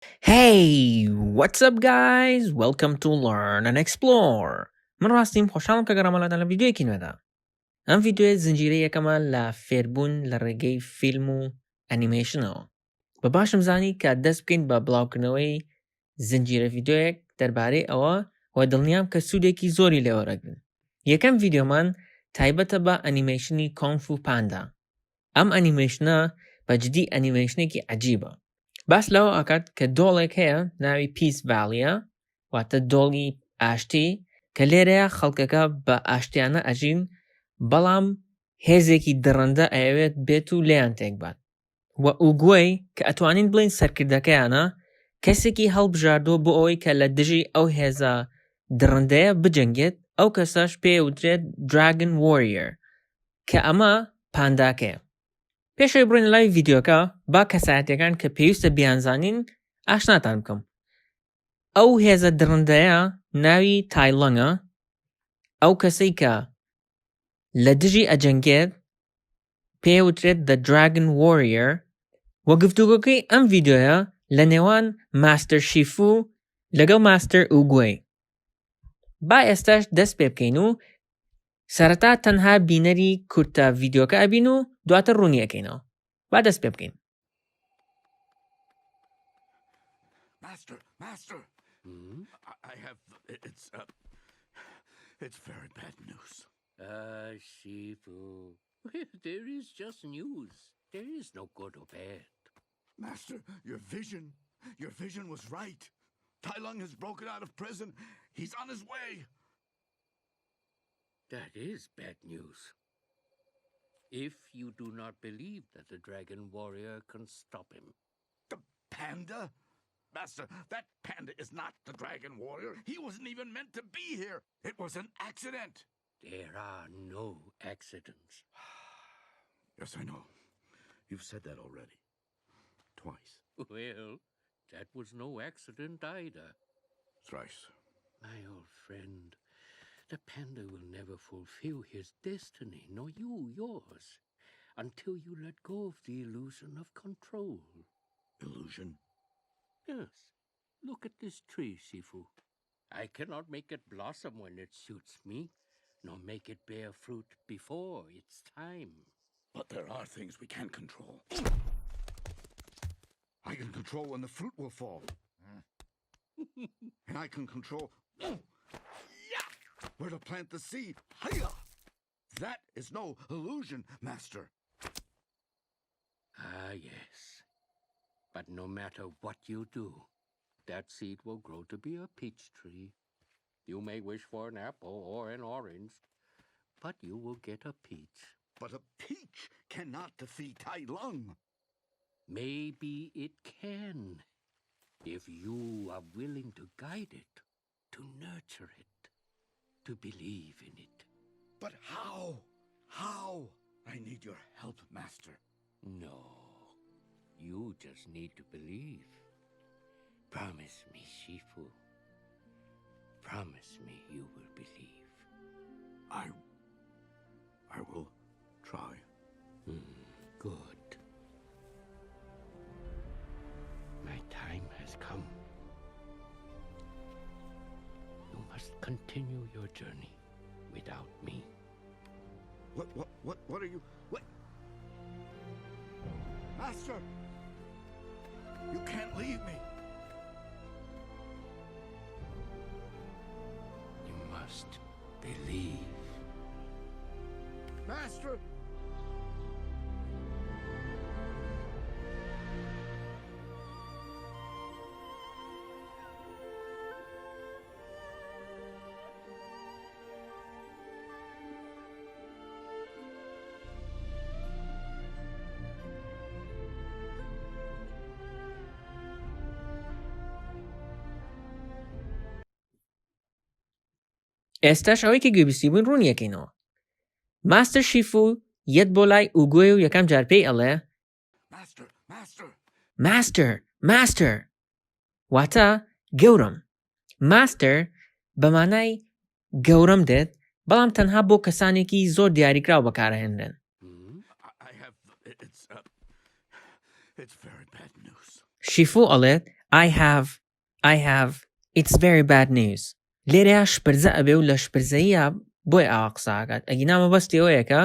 Hey, what's up guys? Welcome to Learn and Explore. من ڕاستیم خۆشحاڵم کە گەڕامەڵاتان لە ڤیدیۆیەکی نوێدا. ئەم ڤیدیۆیە زنجیرە یەکەمە لە فێربوون لە ڕێگەی فیلم و ئەنیمەیشنەوە. بە باشم زانی کە دەست بکەین بە بڵاوکردنەوەی زنجیرە ڤیدیۆیەک دەربارەی ئەوە و دڵنیام کە سوودێکی زۆری لێوەرەگرن. یەکەم ڤیدیۆمان تایبەتە بە ئەنیمەیشنی کۆنگ-فو پاندا. ئەم ئەنیمەیشنە بەجددی ئەنیمەیشنێکی عەجیبە. باس لەوە ئاکات کە دۆڵێک هەیە ناوی پیس ڤالیە واتە دۆڵی ئاشتی کە لێرەیە خەڵکەکە بە ئاشتیانە ئەژین بەڵام هێزێکی دڕندە ئەیەوێت بێت و لێیان تێکبات و ئوگوێی کە ئەتوانین بڵین سەرکردەکەیانە کەسێکی هەڵبژاردۆ بۆ ئەوەی کە لە دژی ئەو هێزە دڕندەیە بجەنگێت ئەو کەسەش پێوترێت دراگن وۆریەر کە ئەمە پانداکەیە. پێشەوەی بڕۆین لای ڤیدیۆکە با کەسایەتیەکان کە پێویستە بیانزانین ئاشناتان بکەم. ئەو هێزە دڕندەیە ناوی تایلەنگە، ئەو کەسەی کە لە دژی ئەجەنگێت پێوترێت The Dragon Warrior و گفتوگۆکەی ئەم ڤیدیۆیە لە نێوان ماستەر شیفو لەگەڵ ماستەر ئوگوێی. با ئێستاش دەست پێ بکەین و سەرەتا تەنها بینەری کورتە ڤیدیۆکە ئەبین و دواتر ڕوونیەکەینەوە. با دەست پێ بکەین. Master, I have, it's very bad news. Shifu, there is just news. There is no good or bad. Master, your vision was right. Tai Lung has broken out of prison. He's on his way. That is bad news. If you do not believe that the Dragon Warrior can stop him. The panda? Master, that panda is not the Dragon Warrior. He wasn't even meant to be here. It was an accident. There are no accidents. Yes, I know. You've said that already. Twice. Well, that was no accident either. Thrice. My old friend, the panda will never fulfill his destiny, nor you yours, until you let go of the illusion of control. Illusion? Yes. Look at this tree, Shifu. I cannot make it blossom when it suits me, nor make it bear fruit before its time. But there are things we can't control. I can control when the fruit will fall. And I can control where to plant the seed. Hiya! That is no illusion, Master. Ah, yes. But no matter what you do, that seed will grow to be a peach tree. You may wish for an apple or an orange, but you will get a peach. But a peach cannot defeat Tai Lung. Maybe it can, if you are willing to guide it, to nurture it, to believe in it. But how? How? I need your help, Master. No, you just need to believe. Promise me, Shifu. Promise me you will believe. I will try. Good. My time has come. You must continue your journey without me. What are you? What? Master! You can't leave me. You must believe. Master! ئێستاش ئەوەی کە گوێبیستی بووین ڕوونیەکەینەوە. ماستەر شیفو یەت بۆ لای ئوگوێ و یەکەم جار پێی ئەڵێ ماستەر واتە گەورم. ماستەر بە مانای گەورم دێت بەڵام تەنها بۆ کەسانێکی زۆر دیاریکراو بەکارهێنرێن. شیفو ئەڵێت I have it's very bad news لێرەیە شپرزە ئەبێ و لە شپرزەیە بۆی ئاوا قساکات ئەگینا مەبەستیەوەیەکە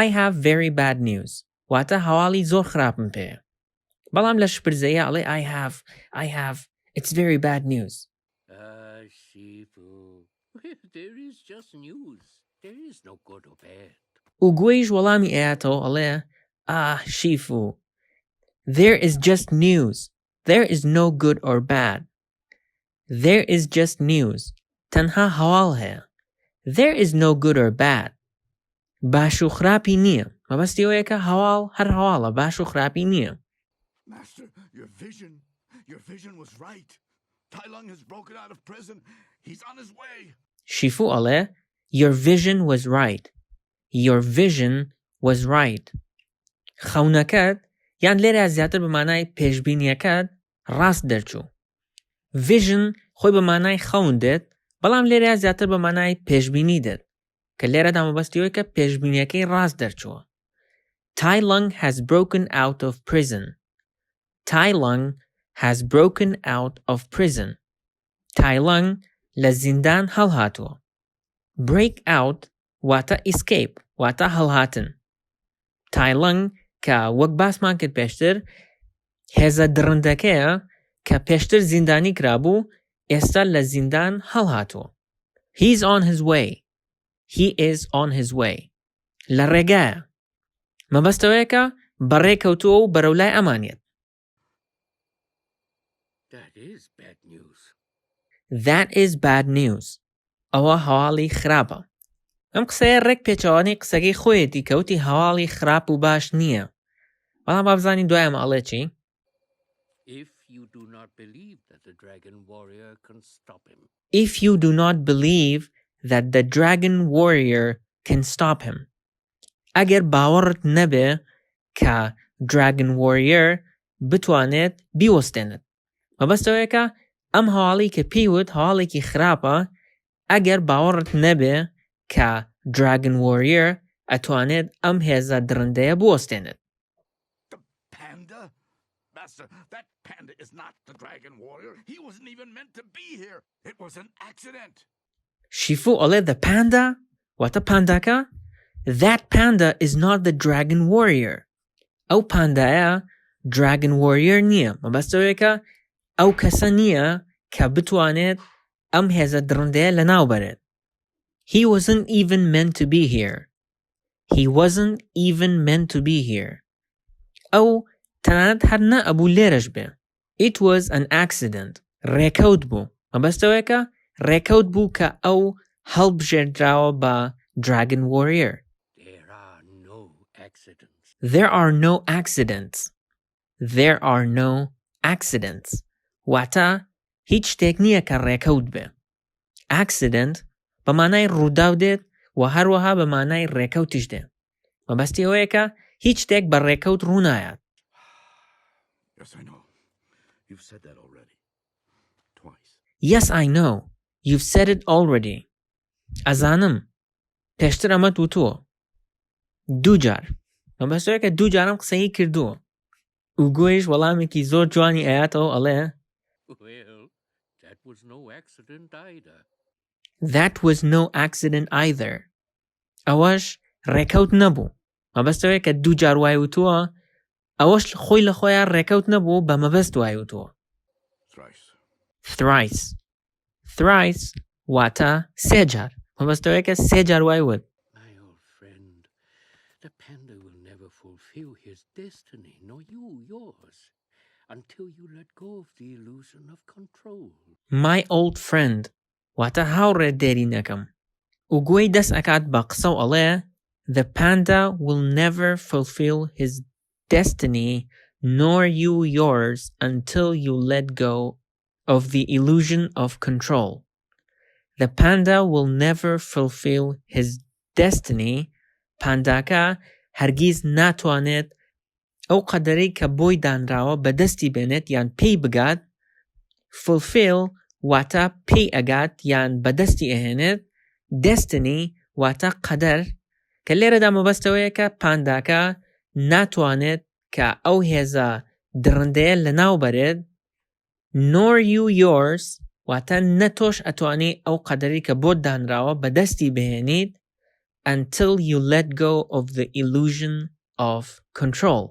I have very bad news واتە هەواڵی زۆر خراپم پێ بەڵام لە شپرزەیە ئەڵێ I have it's very bad news Shifu, there is just news. There is no good or bad. و گوێیش وەڵامی ئەیاتەوە ئەڵێ شیفو there is just news there is no good or bad there is just news تەنها هەواڵ هەیە there is no good or bad باش و خراپی نییە مەبەستی ئەوەیە کە هەواڵ هەر هەواڵە باش و خراپی نییە Master, your vision was right. Tai Lung has broken out of prison. He's on his way. شیفو ئەڵێ your vision was right your vision was right خەونەکەت یان لێرە زیاتر بە مانای پێشبینیەکەت ڕاست دەرچوو vision خۆی بە مانای خەون دێت بەڵام لێرە زیاتر بە مانای پێشبینی دێت کە لێرەدا مەبەستیەوەی کە پێشبینیەکەی ڕاست دەرچووە Tai Lung has broken out of prison Tai Lung has broken out of prison Tai Lung لە زیندان هەڵهاتووە break out واتە escape واتە هەڵهاتن Tai Lung کە وەک باسمان کرد پێشتر هێزە درندەکەیە کە پێشتر زیندانی کرابوو ئێستا لە زیندان هەڵهاتووە He's on his way He is on his way لە ڕێگایە مەبەستەوەیەکە بەڕێکەوتووە و بەرەولای ئەمانێت That is bad news. That is bad news ئەوە هەواڵی خراپە ئەم قسەیە ڕێک پێچەوانی قسەکەی خۆیەتی کەوتی هەواڵی خراپ و باش نییە بەڵام بابزانین دوایە ئەڵێ چی If you do not believe that the Dragon Warrior can stop him. If you do not believe that the Dragon Warrior can stop him ئەگەر باوەڕت نەبێ کە Dragon Warrior بتوانێت بیوەستێنێت مەبەستەوەیەکە ئەم هەواڵی کە پێیوت هەواڵێکی خراپە ئەگەر باوەڕت نەبێ کە Dragon Warrior ئەتوانێت ئەم هێزە درندەیە بوەستێنێت The panda? Master, that panda is not the Dragon Warrior. He wasn't even meant to be here. It was an accident. شیفو ئەڵێ the panda واتە پانداکە That panda is not the Dragon Warrior ئەو پاندایە Dragon Warrior نییە مەبەستەوەیەکە ئەو کەسە نییە کە بتوانێت ئەم هێزە درندەیە لەناو بەرێت He wasn't even meant to be here He wasn't even meant to be here ئەو تەنانەت هەر نەئەبوو لێرەش بێ It was an accident ڕێکەوت بوو مەبەستەوەیەکە ڕێکەوت بوو کە ئەو هەڵبژێردراوە بە Dragon Warrior There are no accidents. There are no accidents There are no accidents واتە هیچ شتێک نییە کە ڕێکەوت بێ Accident بە مانای ڕووداو دێت و هەروەها بە مانای ڕێکەوتیش دێ مەبەستی ئەوەیەکە هیچ شتێک بە ڕێکەوت ڕوونایات Yes, I know. You've said that already. Twice. Yes, I know. You've said it already. ئەزانم پێشتر ئەمەت وتووە دوو جار مەبەستەوەیەکە دوو جارم قسەی کردووە و گوێیش وەڵامێکی زۆر جوانی ئەیاتەوە ئەڵێ Well, that was no accident either. That was no accident either. ئەوەش ڕێکەوت نەبوو مەبەستەوەیە کە دوو جار وای وتووە ئەوەش خۆی لە خۆیان ڕێکەوت نەبوو بە مەبەست وای وتووە Thrice. Thrice واتە سێ جار مەبەستەوەیە کە سێ جار وای وت My old friend, the panda will never fulfill his destiny, nor you yours, until you let go of the illusion of control. My old friend واتە هاوڕێ دێرینەکەم و گوێی دەست ئەکات بە قسە و ئەڵێ The panda will never fulfill his destiny nor you yours until you let go of the illusion of control. The panda will never fulfill his destiny. پانداکە هەرگیز ناتوانێت ئەو قەدەرەی کە بۆی دانراوە بەدەستی بێنێت یان پێی بگات fulfill واتە پێی ئەگات یان بەدەستی ئەهێنێت destiny واتە قەدەر کە لێرەدا مەبەستەوەیە کە پانداکە ناتوانێت کە ئەو هێزە درندەیە لەناو بەرێت nor you yours واتە نەتۆش ئەتوانی ئەو قەدەری کە بۆت دانراوە بەدەستی بهێنیت until you let go of the illusion of control.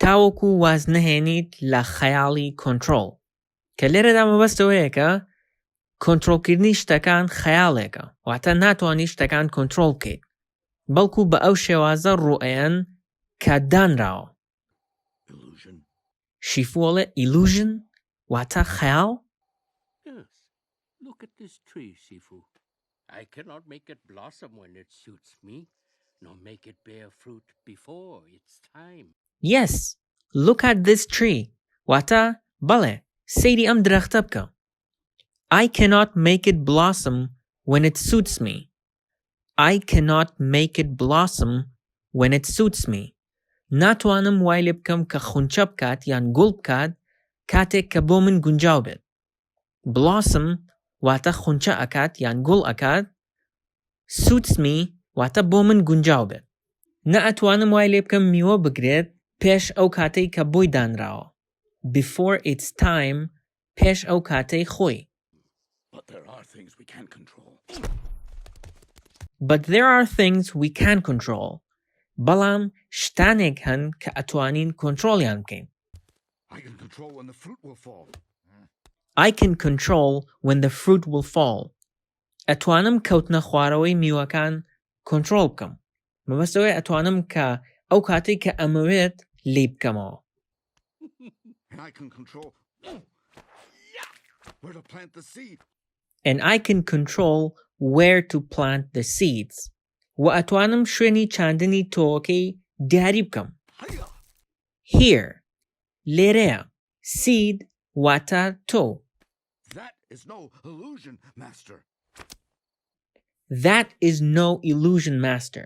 تاوەکو واز نەهێنیت لە خەیاڵی کۆنترۆل. کە لێرەدا مەبەستەوەیە کە کۆنترۆلکردنی شتەکان خەیاڵێکە، واتە ناتوانانی شتەکان کۆنترۆل بکەیت، بەڵکو بە ئەو شێوازە ڕوئەیەن کە دانراوە. شیفووەڵێ illusion واتە خەیاڵ؟ Yes. Look at this tree, Shifu. I cannot make it blossom when it suits me, nor make it bear fruit before its time. Yes, look at this tree. واتە بەڵێ سەیری ئەم درەختە بکە. I cannot make it blossom when it suits me. I cannot make it blossom when it suits me. ناتوانم وای لێ بکەم کە خونچە بکات یان گوڵ بکات کاتێک کە بۆ من گونجاو بێت. Blossom واتە خونچە ئەکات یان گوڵ ئەکات. Suits me واتە بۆ من گونجاو بێت. نە ئەتوانم وای لێ بکەم میوە بگرێت پێش ئەو کاتەی کە بۆی دانراوە. Before its time پێش ئەو کاتەی خۆی. But there are things we can't control. But there are things we can control. بەڵام شتانێک هەن کە ئەتوانین کۆنترۆڵیان بکەین. I can control when the fruit will fall. I can control when the fruit will fall. ئەتوانم کەوتنە خوارەوەی میوەکان کۆنترۆڵ بکەم. مەبەستەوەی ئەتوانم کە ئەو کاتەی کە ئەمەوێت لێ بکەمەوە. And I can control where to plant the seed. And I can control where to plant the seeds. و ئەتوانم شوێنی چاندنی تۆکەی دیاری بکەم. Hiya! Here. لێرەیە. Seed واتە تۆ. That is no illusion, master. That is no illusion, master.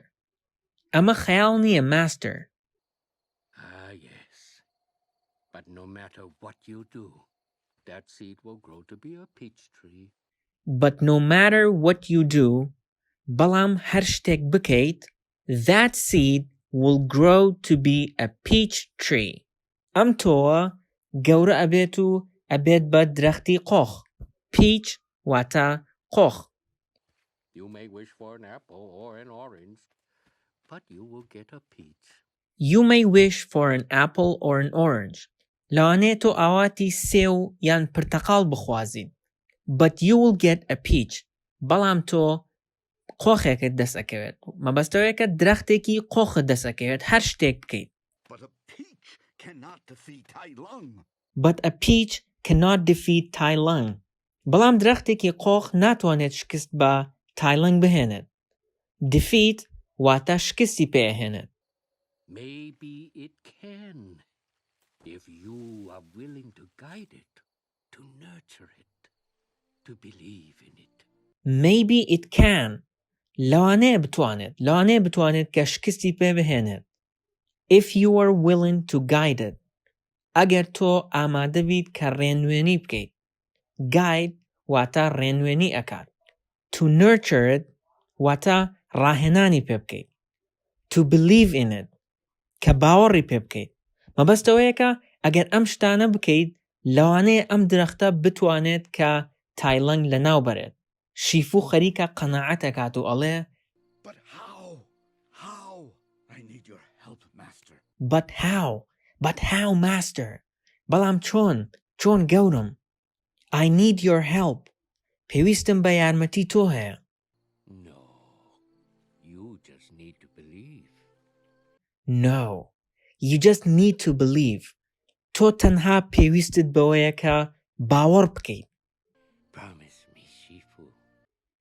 ئەمە خەیاڵ نییە, master. Ah, yes. But no matter what you do, that seed will grow to be a peach tree. But no matter what you do, بەڵام هەر شتێک بکەیت, that seed will grow to be a peach tree. ئەم تۆوە گەورە ئەبێت و ئەبێت بە درەختی قۆخ. Peach واتە قۆخ. You may wish for an apple or an orange, but you will get a peach. You may wish for an apple or an orange. لەوانەیە تۆ ئاواتی سێو یان پرتەقاڵ بخوازیت. But you will get a peach. بەڵام تۆ قۆخێکت دەست ئەکەوێت. مەبەستەوەیە کە درەختێکی قۆخت دەست ئەکەوێت هەر شتێک بکەیت. But a peach cannot defeat Tai Lung. But a peach cannot defeat Tai Lung. بەڵام درەختێکی قۆخ ناتوانێت شکست بە Tai Lung بهێنێت. Defeat واتە شکستی پێهێنێت. Maybe it can, if you are willing to guide it, to nurture it, to believe in it. Maybe it can. لەوانەیە بتوانێت کە شکستی پێ بهێنێت. If you are willing to guide it. ئەگەر تۆ ئامادە بیت کە ڕێنوێنی بکەیت. Guide واتە ڕێنوێنی ئەکات. To nurture it واتە ڕاهێنانی پێ بکەیت. To believe in it کە باوەڕی پێ بکەیت. مەبەستەوەیە کە ئەگەر ئەم شتانە بکەیت لەوانەیە ئەم درەختە بتوانێت کە Tai Lung لەناو بەرێت. شیفو خەریکە قەناعەتەکات و ئەڵێ But how? How? I need your help, master. But how, master? بەڵام چۆن گەورم? I need your help. پێویستم بە یارمەتی تۆ هەیە. No, you just need to believe. No, you just need to believe. تۆ تەنها پێویستت بەوەیە کە باوەڕ بکەیت.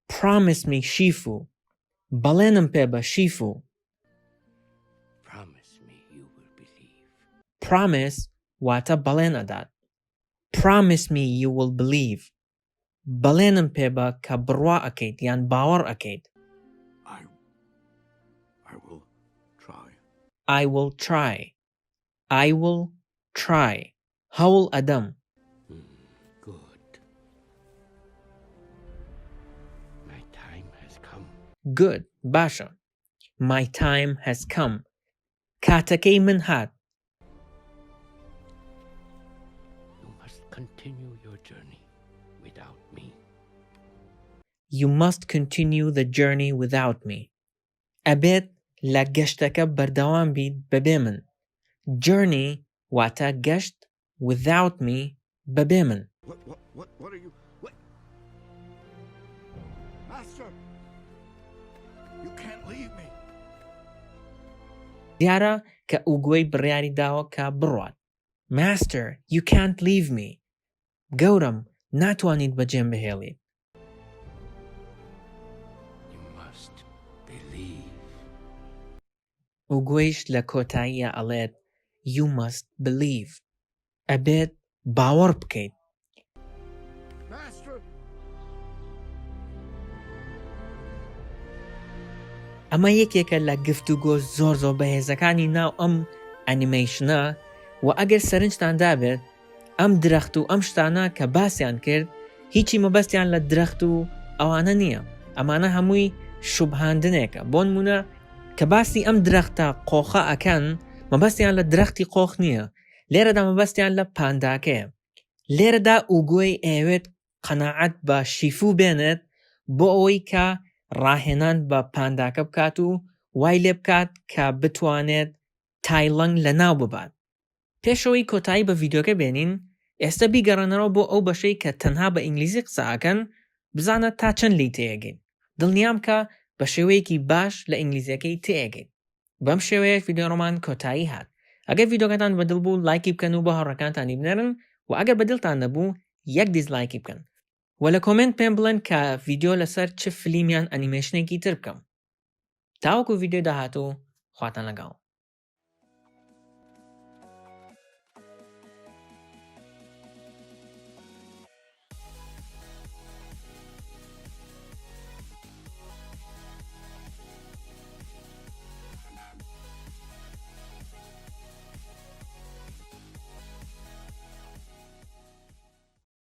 Promise me, Shifu. بەڵێنم پێ بە شیفو. Promise me you will believe. Promise واتە بەڵێن ئەدات. Promise me you will believe. بەڵێنم پێ بە کە بڕوا ئەکەیت یان باوەڕ ئەکەیت. I will try. I will try. I will try. هەوڵ ئەدەم. Good. My time has come. Good. باشە. My time has come. کاتەکەی من هات. You must continue journey without me. You must continue the journey without me. ئەبێت لە گەشتەکە بەردەوام بیت بەبێ من. Journey واتە گەشت without me بەبێ من. What are you... What? Master! You can't leave me. دیارە کە ئوگوی بڕیاری داوە کە بڕوات. Master, you can't leave me. گەورم ناتوانیت بەجێم بهێڵیت. You must believe. ئوگویش لە کۆتاییە ئەڵێت You must believe. ئەبێت باوەڕ بکەیت. Master! ئەمە یەکێکە لە گفتوگۆ زۆر بەهێزەکانی ناو ئەم ئەنیمەیشنە و ئەگەر سەرنجتان دابێت ئەم درەخت و ئەم شتانە کە باسییان کرد هیچی مەبەستیان لە درەخت و ئەوانە نییە. ئەمانە هەمووی شوبهاندنێکە. بۆ نمونە کە باسی ئەم درەختە قۆخە ئەکەن مەبەستیان لە درەختی قۆخ نییە. لێرەدا مەبەستیان لە پانداکەیە. لێرەدا ئوگۆی ئەوێت قەناعەت بە شیفوو بێنێت بۆ ئەوەی کە ڕاهێنان بە پانداکە بکات و وای لێ بکات کە بتوانێت تایلەنگ لە ناو ببات. پێشەوەی کۆتایی بە ڤیدۆکە بێنین ئێستا بیگەڕێنەوە بۆ ئەو بەشەی کە تەنها بە ئینگلیزی قسەکەن بزانە تا چەند لی تێگەین. دڵنیام کە بە شێوەیەکی باش لە ئینگلیزیەکەی تێگەین. بەم شێوەیە ڤیدۆڕۆمان کۆتایی هات. ئەگەر ڤیدۆکەتان بەدڵ بوو لایکی بکەن و بە هاوڕێکانتانی بنێرن و ئەگەر بەدڵتان نەبوو یەک دیزلایکی بکەن. و لە کۆمنت پێم بڵێن کە ڤیدۆ لەسەر چ فلیمیان ئەنیمێشنێکی تر بکەم. تاوەکو ڤیدۆ داهاتوو خواتان لەگەڵ.